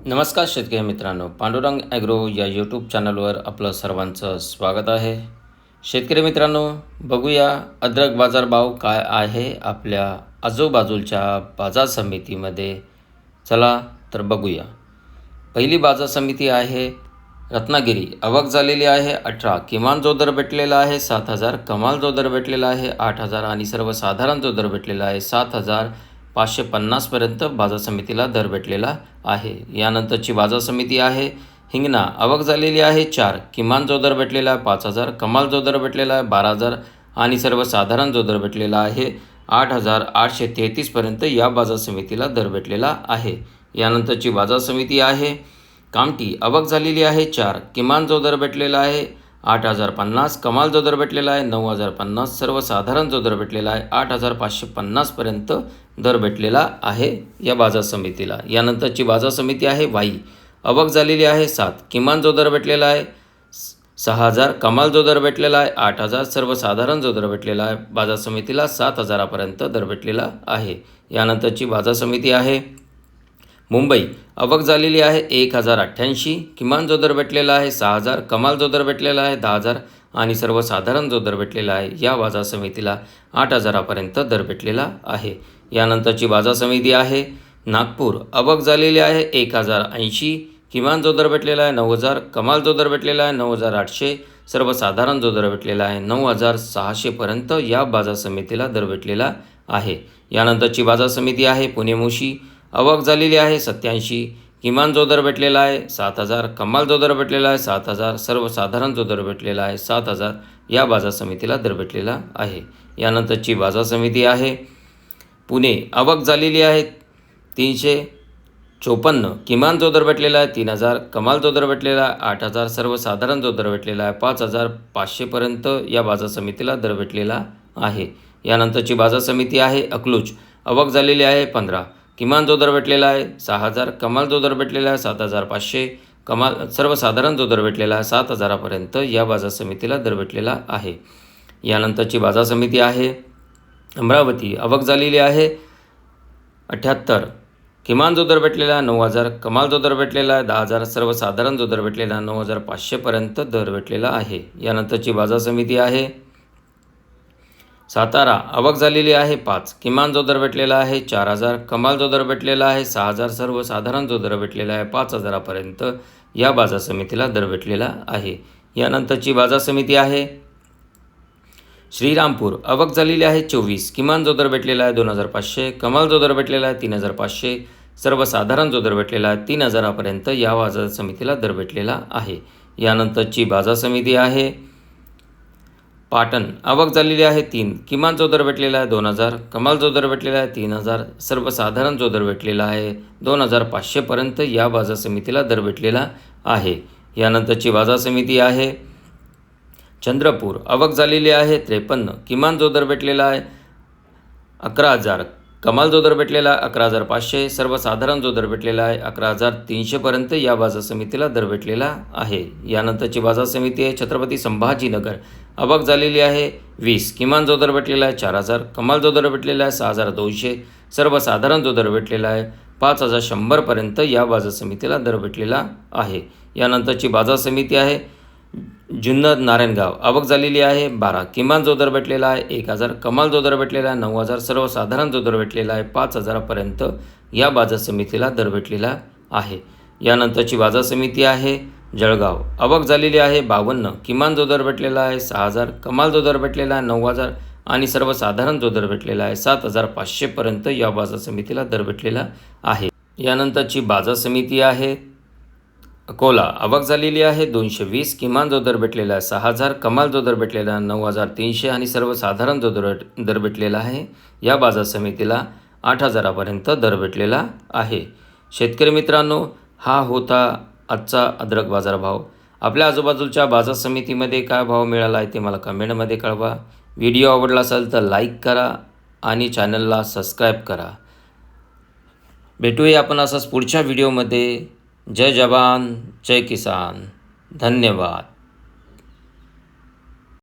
नमस्कार शेतकरी मित्रांनो, पांडुरंग ॲग्रो या यूट्यूब चॅनलवर आपलं सर्वांचं स्वागत आहे. शेतकरी मित्रांनो, बघूया अद्रक बाजारभाव काय आहे आपल्या आजूबाजूच्या बाजार समितीमध्ये. चला तर बघूया. पहिली बाजार समिती आहे रत्नागिरी. आवक झालेली आहे 18. किमान जो दर भेटलेला आहे 7,000. कमाल जो दर भेटलेला आहे 8,000 आणि सर्वसाधारण जो दर भेटलेला आहे 7,550पर्यंत बाजार समितीला दर भेटलेला आहे. यानंतरची बाजार समिती आहे हिंगणा. आवक झालेली आहे 4. किमान जो दर भेटलेला आहे 5,000. कमाल जो दर भेटलेला आहे 12,000 आणि सर्वसाधारण जो दर भेटलेला आहे 8,833पर्यंत या बाजार समितीला दर भेटलेला आहे. यानंतरची बाजार समिती आहे कामठी. आवक झालेली आहे 4. किमान जो दर भेटलेला आहे 8,050. कमाल जो दर भेटलेला आहे 9,050. सर्वसाधारण जो दर भेटलेला आहे 8,550पर्यंत दर भेटलेला आहे या बाजार समितीला. यानंतरची बाजार समिती आहे वाई. आवक झालेली आहे 7. किमान जो दर भेटलेला आहे 6,000. कमाल जो दर भेटलेला आहे 8,000. सर्वसाधारण जो दर भेटलेला आहे बाजार समितीला 7,000पर्यंत दर भेटलेला आहे. यानंतरची बाजार समिती आहे मुंबई. आवक झालेली आहे 1,088. किमान जो दर भेटलेला आहे 6,000. कमाल जो दर भेटलेला आहे 10,000 आणि सर्वसाधारण जो दर भेटलेला आहे या बाजार समितीला 8,000पर्यंत दर भेटलेला आहे. यानंतरची बाजार समिती आहे नागपूर. आवक झालेली आहे 1,080. किमान जो दर भेटलेला आहे 9,000. कमाल जो दर भेटलेला आहे 9,800. सर्वसाधारण जो दर भेटलेला आहे 9,600पर्यंत या बाजार समितीला दर भेटलेला आहे. यानंतरची बाजार समिती आहे पुणे मुशी. आवक झालेली आहे 87. किमान जो दर भेटलेला आहे 7,000. कमाल जो दर भेटलेला आहे 7,000. सर्वसाधारण जो दर भेटलेला आहे 7,000 या बाजार समितीला दर भेटलेला आहे. यानंतरची बाजार समिती आहे पुणे. आवक झालेली आहे 354. किमान जो दर भेटलेला आहे 3,000. कमाल जो दर भेटलेला आहे 8,000. सर्वसाधारण जो दर भेटलेला आहे 5,500पर्यंत या बाजार समितीला दर भेटलेला आहे. यानंतरची बाजार समिती आहे अकलूज. आवक झालेली आहे 15. किमान जो दर भेटलेला आहे 6,000. कमाल जो दर भेटलेला आहे 7,500. सर्वसाधारण जो दर भेटलेला आहे 7,000पर्यंत या बाजार समितीला दर भेटलेला आहे. यानंतरची बाजार समिती आहे अमरावती. आवक झालेली आहे 78. किमान जो दर भेटलेला आहे 9,000. कमाल जो दर भेटलेला आहे 10,000. सर्वसाधारण जो दर भेटलेला आहे 9,500पर्यंत दर भेटलेला आहे. यानंतरची बाजार समिती आहे सातारा. आवक झालेली आहे 5. किमान जो दर भेटलेला आहे 4,000. कमाल जो दर भेटलेला आहे 6,000. सर्वसाधारण जो दर भेटलेला आहे 5,000पर्यंत या बाजार समितीला दर भेटलेला आहे. यानंतरची बाजार समिती आहे श्रीरामपूर. आवक झालेली आहे 24. किमान जो दर भेटलेला आहे 2,500. कमाल जो दर भेटलेला आहे 3,500. सर्वसाधारण जो दर भेटलेला आहे 3,000पर्यंत या बाजार समितीला दर भेटलेला आहे. यानंतरची बाजार समिती आहे पाटण. आवक झालेली आहे 3. किमान जो दर भेटलेला आहे 2,000. कमाल जो दर भेटलेला आहे 3,000. सर्वसाधारण जो दर भेटलेला आहे 2,500पर्यंत या बाजार समितीला दर भेटलेला आहे. यानंतरची बाजार समिती आहे चंद्रपूर. आवक झालेली आहे 53. किमान जो दर भेटलेला आहे 11,000. कमाल जो दर भेटलेला आहे 11,500. सर्वसाधारण जो दर भेटलेला आहे 11,300पर्यंत या बाजार समितीला दर भेटलेला आहे. यानंतरची बाजार समिती आहे छत्रपती संभाजीनगर. आवक झालेली आहे 20. किमान जो दर भेटलेला आहे 4,000. कमाल जो दर भेटलेला आहे 6,200. सर्वसाधारण जो दर भेटलेला आहे 5,100पर्यंत या बाजार समितीला दर भेटलेला आहे. यानंतरची बाजार समिती आहे जुन्नर नारायणगाव. आवक झालेली आहे 12. किमान जो दर भेटलेला आहे 1,000. कमाल जो दर भेटलेला आहे 9,000. सर्वसाधारण जो दर भेटलेला आहे 5,000पर्यंत या बाजार समितीला दर भेटलेला आहे. यानंतरची बाजार समिती आहे जळगाव. आवक झालेली आहे 52. किमान जो दर भेटलेला आहे 6,000. कमाल जो दर भेटलेला आहे 9,000 आणि सर्वसाधारण जो दर भेटलेला आहे 7,500पर्यंत या बाजार समितीला दर भेटलेला आहे. यानंतरची बाजार समिती आहे अकोला. आवक झालेली आहे 220. किमान जो दर भेटलेला आहे 6,000. कमाल जो दर भेटलेला आहे 9,300 आणि सर्वसाधारण जो दर भेटलेला आहे या बाजार समितीला 8,000पर्यंत दर भेटलेला आहे. शेतकरी मित्रांनो, हा होता आजचा अद्रक बाजारभाव. आपल्या आजूबाजूच्या बाजार समितीमध्ये काय भाव मिळाला आहे ते मला कमेंटमध्ये कळवा. व्हिडिओ आवडला असेल तर लाईक करा आणि चॅनलला सबस्क्राईब करा. भेटूया आपण असंच पुढच्या व्हिडिओमध्ये. जय जवान जय किसान. धन्यवाद.